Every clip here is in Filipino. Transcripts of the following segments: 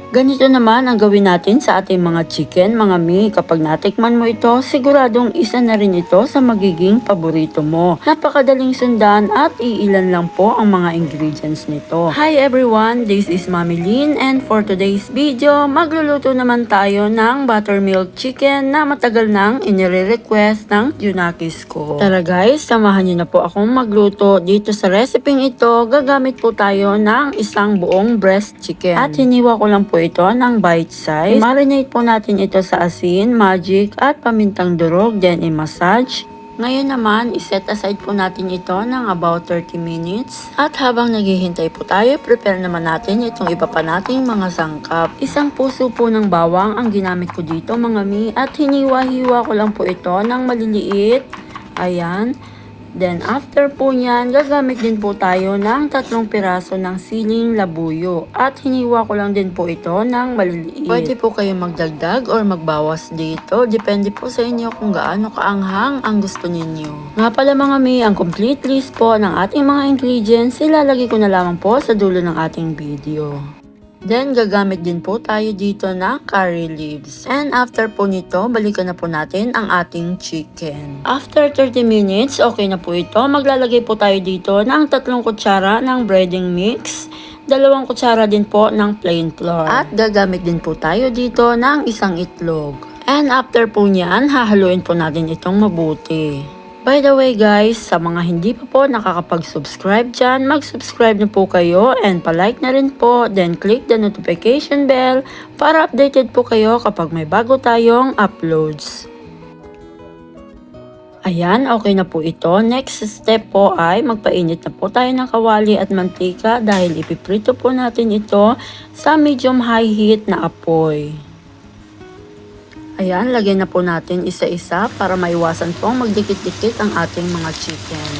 Ganito naman ang gawin natin sa ating mga chicken, mga mi. Kapag natikman mo ito, siguradong isa na rin ito sa magiging paborito mo. Napakadaling sundan at iilan lang po ang mga ingredients nito. Hi everyone, this is Mami Lynn, and for today's video, magluluto naman tayo ng buttermilk chicken na matagal nang inire-request ng Junakis ko. Tara guys, samahan niyo na po akong magluto. Dito sa recipe ito, gagamit po tayo ng isang buong breast chicken. At hiniwa ko lang po ito ng bite size. I-marinate po natin ito sa asin, magic at pamintang durog, then i-massage. Ngayon naman, iset aside po natin ito ng about 30 minutes. At habang naghihintay po tayo, prepare naman natin itong iba pa nating mga sangkap. Isang puso po ng bawang ang ginamit ko dito mga mi, at hiniwa-hiwa ko lang po ito ng maliliit. Ayan. Then after po nyan, gagamit din po tayo ng 3 piraso ng siling labuyo. At hiniwa ko lang din po ito ng maliliit. Pwede po kayo magdagdag or magbawas dito. Depende po sa inyo kung gaano kaanghang ang gusto ninyo. Nga pala mga mi, ang complete list po ng ating mga ingredients, ilalagay ko na lamang po sa dulo ng ating video. Then, gagamit din po tayo dito ng curry leaves. And after po nito, balikan na po natin ang ating chicken. After 30 minutes, okay na po ito. Maglalagay po tayo dito ng 3 kutsara ng breading mix. 2 kutsara din po ng plain flour. At gagamit din po tayo dito ng 1 itlog. And after po niyan, hahaluin po natin itong mabuti. By the way guys, sa mga hindi pa po nakakapag-subscribe dyan, mag-subscribe na po kayo and palike na rin po, then click the notification bell para updated po kayo kapag may bago tayong uploads. Ayan, okay na po ito. Next step po ay magpainit na po tayo ng kawali at mantika dahil ipiprito po natin ito sa medium high heat na apoy. Ayan, lagyan na po natin isa-isa para maiwasan pong magdikit-dikit ang ating mga chicken.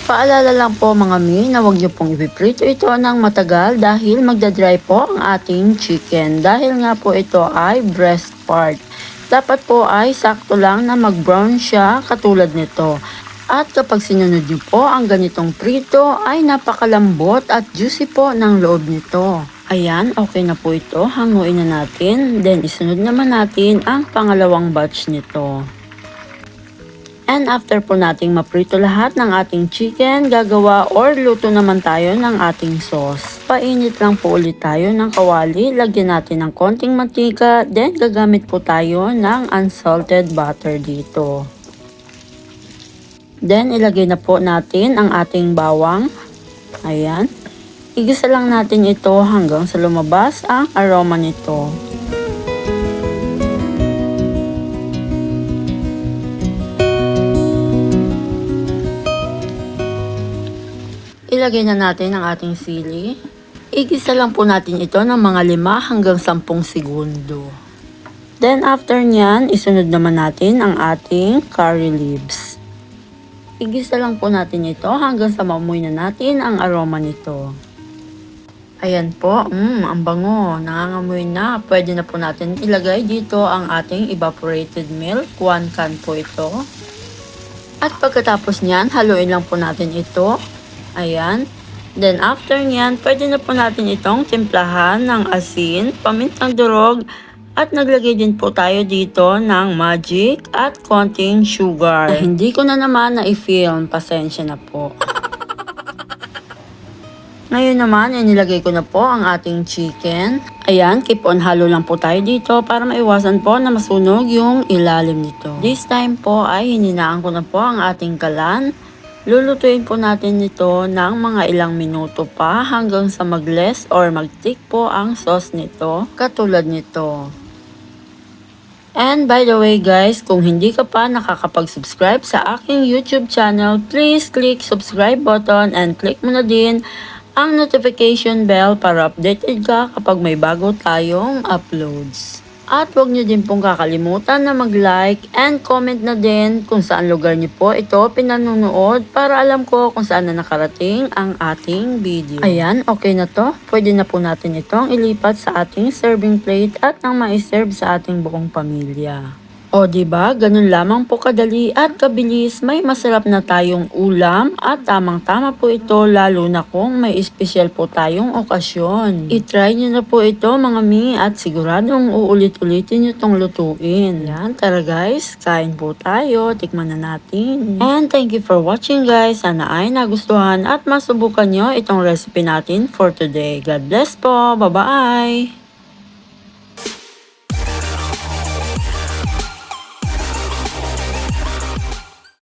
Paalala lang po mga mi na huwag nyo pong ipiprito ito ng matagal dahil magdadry po ang ating chicken. Dahil nga po ito ay breast part. Dapat po ay sakto lang na mag-brown siya katulad nito. At kapag sinunod nyo po ang ganitong prito ay napakalambot at juicy po ng loob nito. Ayan, okay na po ito. Hanguin na natin. Then, isunod naman natin ang pangalawang batch nito. And after po nating maprito lahat ng ating chicken, gagawa or luto naman tayo ng ating sauce. Painit lang po ulit tayo ng kawali. Lagyan natin ng konting mantika. Then, gagamit po tayo ng unsalted butter dito. Then, ilagay na po natin ang ating bawang. Ayan. Igisa lang natin ito hanggang sa lumabas ang aroma nito. Ilagay na natin ang ating sili. Igisa lang po natin ito ng mga 5 hanggang 10 segundo. Then after nyan, isunod naman natin ang ating curry leaves. Igisa lang po natin ito hanggang sa maamoy na natin ang aroma nito. Ayan po, ang bango, nangangamoy na. Pwede na po natin ilagay dito ang ating evaporated milk. 1 can po ito. At pagkatapos niyan, haluin lang po natin ito. Ayan. Then after niyan, pwede na po natin itong timplahan ng asin, pamintang durog, at naglagay din po tayo dito ng magic at konting sugar. Hindi ko na naman na-film, pasensya na po. Ngayon naman, inilagay ko na po ang ating chicken. Ayan, keep on halo lang po tayo dito para maiwasan po na masunog yung ilalim nito. This time po ay hininaan ko na po ang ating kalan. Lulutuin po natin ito ng mga ilang minuto pa hanggang sa mag-less or mag-thick po ang sauce nito, katulad nito. And by the way guys, kung hindi ka pa nakakapag-subscribe sa aking YouTube channel, please click subscribe button and click mo na din ang notification bell para updated ka kapag may bago tayong uploads. At huwag nyo din pong kakalimutan na mag-like and comment na din kung saan lugar nyo po ito pinanonood para alam ko kung saan na nakarating ang ating video. Ayan, okay na to. Pwede na po natin itong ilipat sa ating serving plate at nang ma-serve sa ating buong pamilya. O, 'di ba? Ganun lamang po kadali at kabilis. May masarap na tayong ulam at tamang-tama po ito lalo na kung may espesyal po tayong okasyon. I-try nyo na po ito mga mi at siguradong uulit-ulitin nyo tong lutuin. Yan, tara guys, kain po tayo. Tikman na natin. And thank you for watching guys. Sana ay nagustuhan at masubukan nyo itong recipe natin for today. God bless po. Bye-bye!